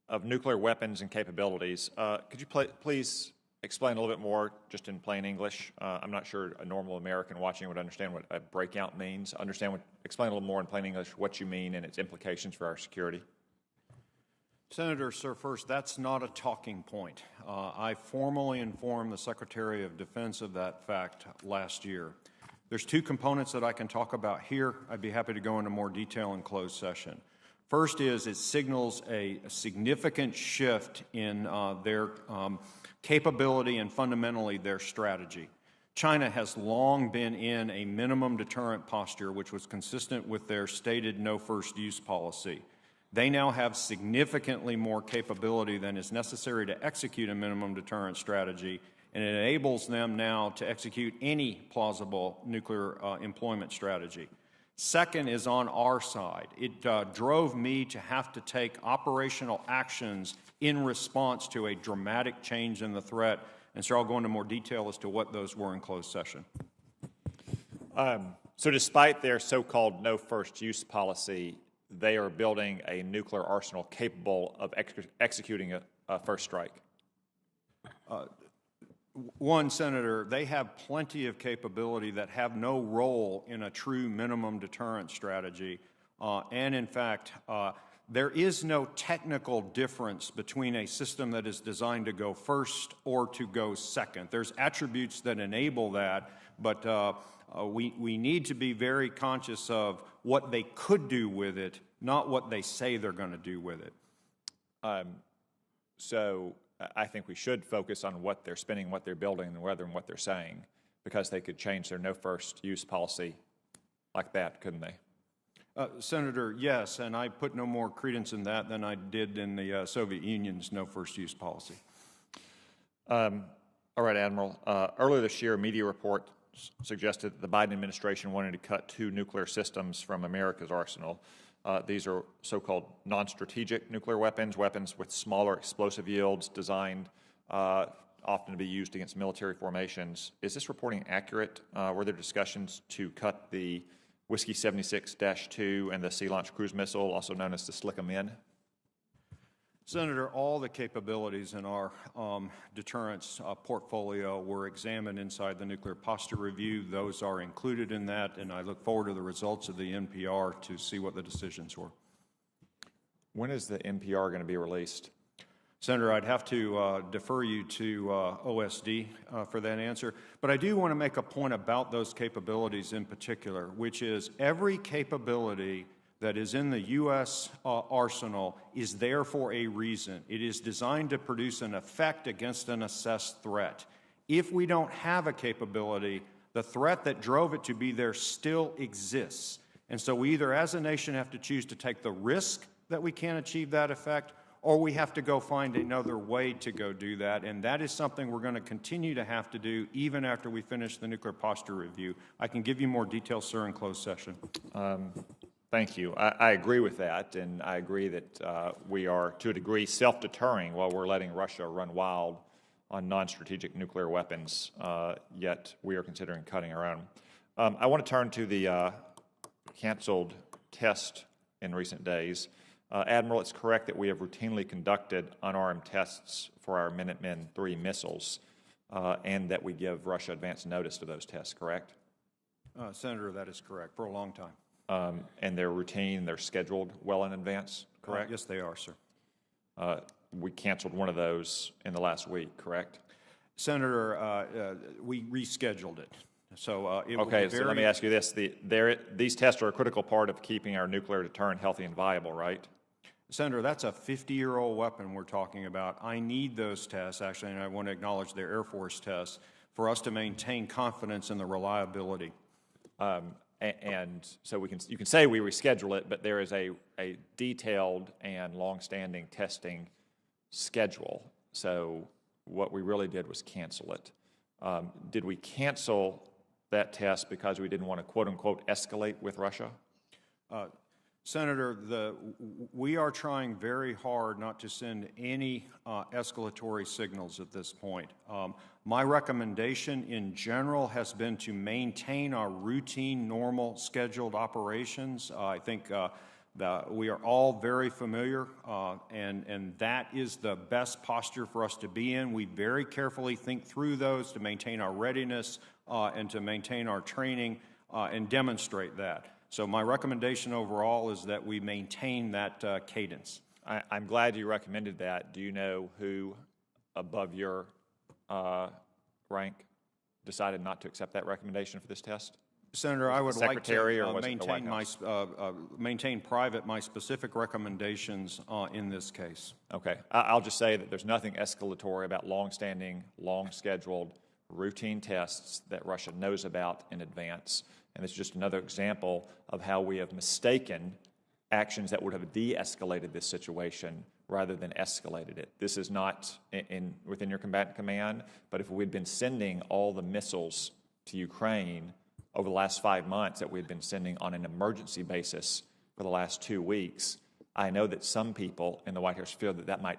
of nuclear weapons and capabilities. Could you please explain a little bit more, just in plain English? I'm not sure a normal American watching would understand what a breakout means. Explain a little more in plain English what you mean and its implications for our security. Senator, sir, first, that's not a talking point. I formally informed the Secretary of Defense of that fact last year. There's two components that I can talk about here. I'd be happy to go into more detail in closed session. First is it signals a significant shift in their capability and fundamentally their strategy. China has long been in a minimum deterrent posture, which was consistent with their stated no first use policy. They now have significantly more capability than is necessary to execute a minimum deterrent strategy, and it enables them now to execute any plausible nuclear employment strategy. Second is on our side. It drove me to have to take operational actions in response to a dramatic change in the threat, and so I'll go into more detail as to what those were in closed session. So despite their so-called no first use policy, they are building a nuclear arsenal capable of executing a first strike. One, Senator, they have plenty of capability that have no role in a true minimum deterrent strategy. And in fact, there is no technical difference between a system that is designed to go first or to go second. There's attributes that enable that, but we need to be very conscious of what they could do with it, not what they say they're going to do with it. So I think we should focus on what they're spending, what they're building, and rather than what they're saying, because they could change their no first use policy like that, couldn't they? Senator, yes, and I put no more credence in that than I did in the Soviet Union's no first use policy. All right, Admiral. Earlier this year, a media report suggested that the Biden administration wanted to cut 2 nuclear systems from America's arsenal. These are so-called non-strategic nuclear weapons, weapons with smaller explosive yields designed often to be used against military formations. Is this reporting accurate? Were there discussions to cut the Whiskey 76-2 and the Sea Launch Cruise Missile, also known as the Slick-'em-In? Senator, all the capabilities in our deterrence portfolio were examined inside the Nuclear Posture Review. Those are included in that, and I look forward to the results of the NPR to see what the decisions were. When is the NPR going to be released? Senator, I'd have to defer you to OSD for that answer, but I do want to make a point about those capabilities in particular, which is every capability that is in the U.S. arsenal is there for a reason. It is designed to produce an effect against an assessed threat. If we don't have a capability, the threat that drove it to be there still exists. And so we either as a nation have to choose to take the risk that we can't achieve that effect, or we have to go find another way to go do that. And that is something we're going to continue to have to do even after we finish the Nuclear Posture Review. I can give you more details, sir, in closed session. Thank you. I agree with that, and I agree that we are, to a degree, self-deterring while we're letting Russia run wild on non-strategic nuclear weapons, yet we are considering cutting our own. I want to turn to the canceled test in recent days. Admiral, it's correct that we have routinely conducted unarmed tests for our Minuteman III missiles, and that we give Russia advance notice to those tests, correct? Senator, that is correct, for a long time. And they're routine, they're scheduled well in advance, correct? Yes, they are, sir. We canceled one of those in the last week, correct? Senator, we rescheduled it. So it okay, was so let me ask you this. These tests are a critical part of keeping our nuclear deterrent healthy and viable, right? Senator, that's a 50-year-old weapon we're talking about. I need those tests, actually, and I want to acknowledge their Air Force tests, for us to maintain confidence in the reliability. And so you can say we reschedule it, but there is a detailed and long-standing testing schedule. So what we really did was cancel it. Did we cancel that test because we didn't want to, quote-unquote, escalate with Russia? Senator, we are trying very hard not to send any escalatory signals at this point. My recommendation in general has been to maintain our routine, normal, scheduled operations. I think We are all very familiar, and that is the best posture for us to be in. We very carefully think through those to maintain our readiness and to maintain our training and demonstrate that. So my recommendation overall is that we maintain that cadence. I'm glad you recommended that. Do you know who above your rank decided not to accept that recommendation for this test? Senator, I would like Secretary, to or was it the White maintain private my specific recommendations in this case. Okay. I'll just say that there's nothing escalatory about long-standing, long-scheduled, routine tests that Russia knows about in advance. And it's just another example of how we have mistaken actions that would have de-escalated this situation rather than escalated it. This is not within your combatant command, but if we'd been sending all the missiles to Ukraine over the last 5 months that we've been sending on an emergency basis for the last 2 weeks, I know that some people in the White House feel that that might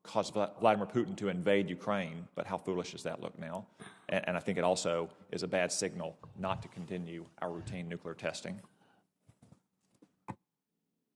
cause Vladimir Putin to invade Ukraine, but how foolish does that look now? And I think it also is a bad signal not to continue our routine nuclear testing.